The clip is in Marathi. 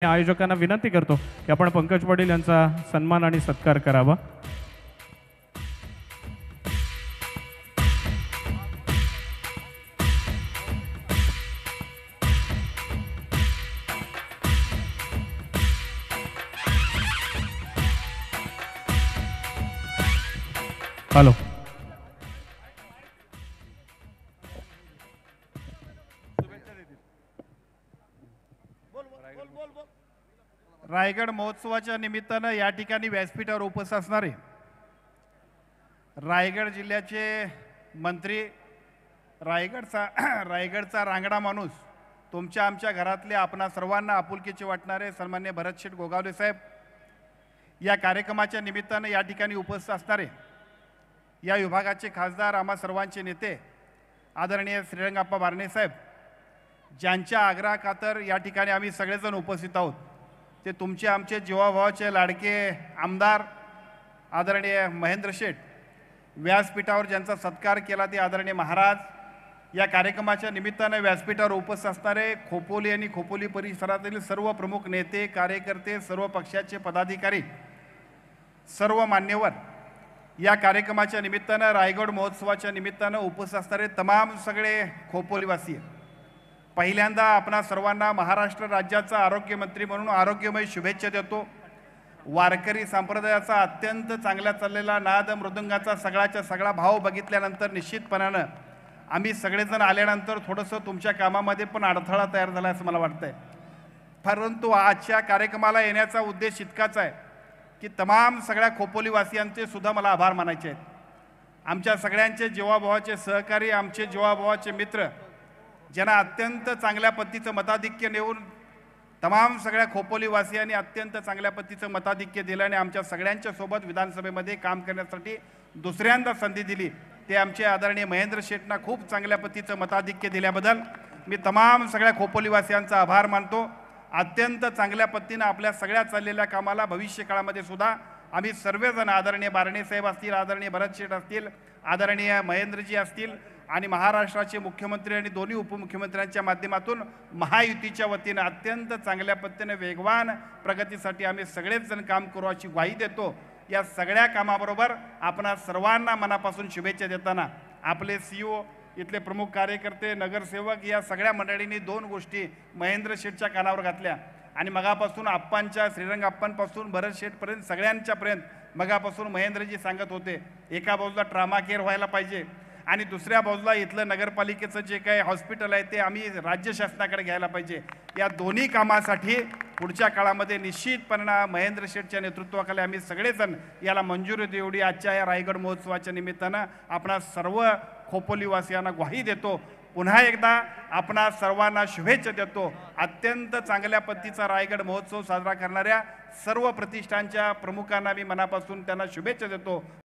आयोजकांना विनंती करतो की आपण पंकज पाटील यांचा सन्मान आणि सत्कार करावा। हॅलो, रायगड महोत्सवाच्या निमित्तानं या ठिकाणी व्यासपीठावर उपस्थित असणारे रायगड जिल्ह्याचे मंत्री, रायगडचा रांगडा माणूस, तुमच्या आमच्या घरातले आपणा सर्वांना आपुलकीचे वाटणारे सन्मान्य भरतशेठ गोगावले साहेब, या कार्यक्रमाच्या निमित्तानं या ठिकाणी उपस्थित असणारे या विभागाचे खासदार, आम्हा सर्वांचे नेते आदरणीय श्रीरंगाप्पा बारणे साहेब, ज्यांच्या आग्रहाखातर या ठिकाणी आम्ही सगळेजण उपस्थित आहोत, ते तुमचे आमचे जीवाभावाचे लाडके आमदार आदरणीय महेंद्र शेठ, व्यासपीठावर ज्यांचा सत्कार केला ते आदरणीय महाराज, या कार्यक्रमाच्या निमित्तानं व्यासपीठावर उपस्थित असणारे खोपोली आणि खोपोली परिसरातील सर्व प्रमुख नेते, कार्यकर्ते, सर्व पक्षाचे पदाधिकारी, सर्व मान्यवर, या कार्यक्रमाच्या निमित्तानं रायगड महोत्सवाच्या निमित्तानं उपस्थित असणारे तमाम सगळे खोपोलीवासी, पहिल्यांदा आपणा सर्वांना महाराष्ट्र राज्याचा आरोग्यमंत्री म्हणून आरोग्यमय शुभेच्छा देतो। वारकरी संप्रदायाचा अत्यंत चांगला चाललेला नाद मृदंगाचा सगळाच्या सगळा भाव बघितल्यानंतर निश्चितपणानं आम्ही सगळेजण आल्यानंतर थोडंसं तुमच्या कामामध्ये पण अडथळा तयार झाला असं मला वाटतंय। परंतु आजच्या कार्यक्रमाला येण्याचा उद्देश इतकाच आहे की तमाम सगळ्या खोपोलीवासियांचे सुद्धा मला आभार मानायचे आहेत। आमच्या सगळ्यांचे जीवाभावाचे सहकारी, आमचे जीवाभावाचे मित्र, ज्यांना अत्यंत चांगल्या पद्धतीचं मताधिक्य नेऊन तमाम सगळ्या खोपोलीवासियांनी अत्यंत चांगल्या पद्धतीचं मताधिक्य दिलं आणि आमच्या सगळ्यांच्या सोबत विधानसभेमध्ये काम करण्यासाठी दुसऱ्यांदा संधी दिली, ते आमचे आदरणीय महेंद्र शेठना खूप चांगल्या पद्धतीचं मताधिक्य दिल्याबद्दल मी तमाम सगळ्या खोपोलीवासियांचा आभार मानतो। अत्यंत चांगल्या पद्धतीनं आपल्या सगळ्या चाललेल्या कामाला भविष्यकाळामध्ये सुद्धा आम्ही सर्वजण, आदरणीय बारणे साहेब असतील, आदरणीय भरत शेठ असतील, आदरणीय महेंद्रजी असतील आणि महाराष्ट्राचे मुख्यमंत्री आणि दोन्ही उपमुख्यमंत्र्यांच्या माध्यमातून महायुतीच्या वतीनं अत्यंत चांगल्या पद्धतीने वेगवान प्रगतीसाठी आम्ही सगळेच जण काम करू अशी ग्वाही देतो। या सगळ्या कामाबरोबर आपण सर्वांना मनापासून शुभेच्छा देताना आपले सीईओ, इथले प्रमुख कार्यकर्ते, नगरसेवक, या सगळ्या मंडळींनी दोन गोष्टी महेंद्र शेठच्या कानावर घातल्या आणि मगापासून आप्पांच्या, श्रीरंग आप्पांपासून भरत शेठपर्यंत सगळ्यांच्यापर्यंत मगापासून महेंद्रजी सांगत होते, एका बाजूला ट्रामा केअर व्हायला पाहिजे आणि दुसऱ्या बाजूला इथलं नगरपालिकेचं जे काही हॉस्पिटल आहे ते आम्ही राज्य शासनाकडे घ्यायला पाहिजे। या दोन्ही कामासाठी पुढच्या काळामध्ये निश्चितपणे महेंद्र शेठच्या नेतृत्वाखाली आम्ही सगळेजण याला मंजुरी देऊ एवढी आजच्या या रायगड महोत्सवाच्या निमित्तानं आपणा सर्व खोपोलीवासियांना ग्वाही देतो। पुन्हा एकदा आपणा सर्वांना शुभेच्छा देतो। अत्यंत चांगल्या पद्धतीचा रायगड महोत्सव साजरा करणाऱ्या सर्व प्रतिष्ठानच्या प्रमुखांना मी मनापासून त्यांना शुभेच्छा देतो।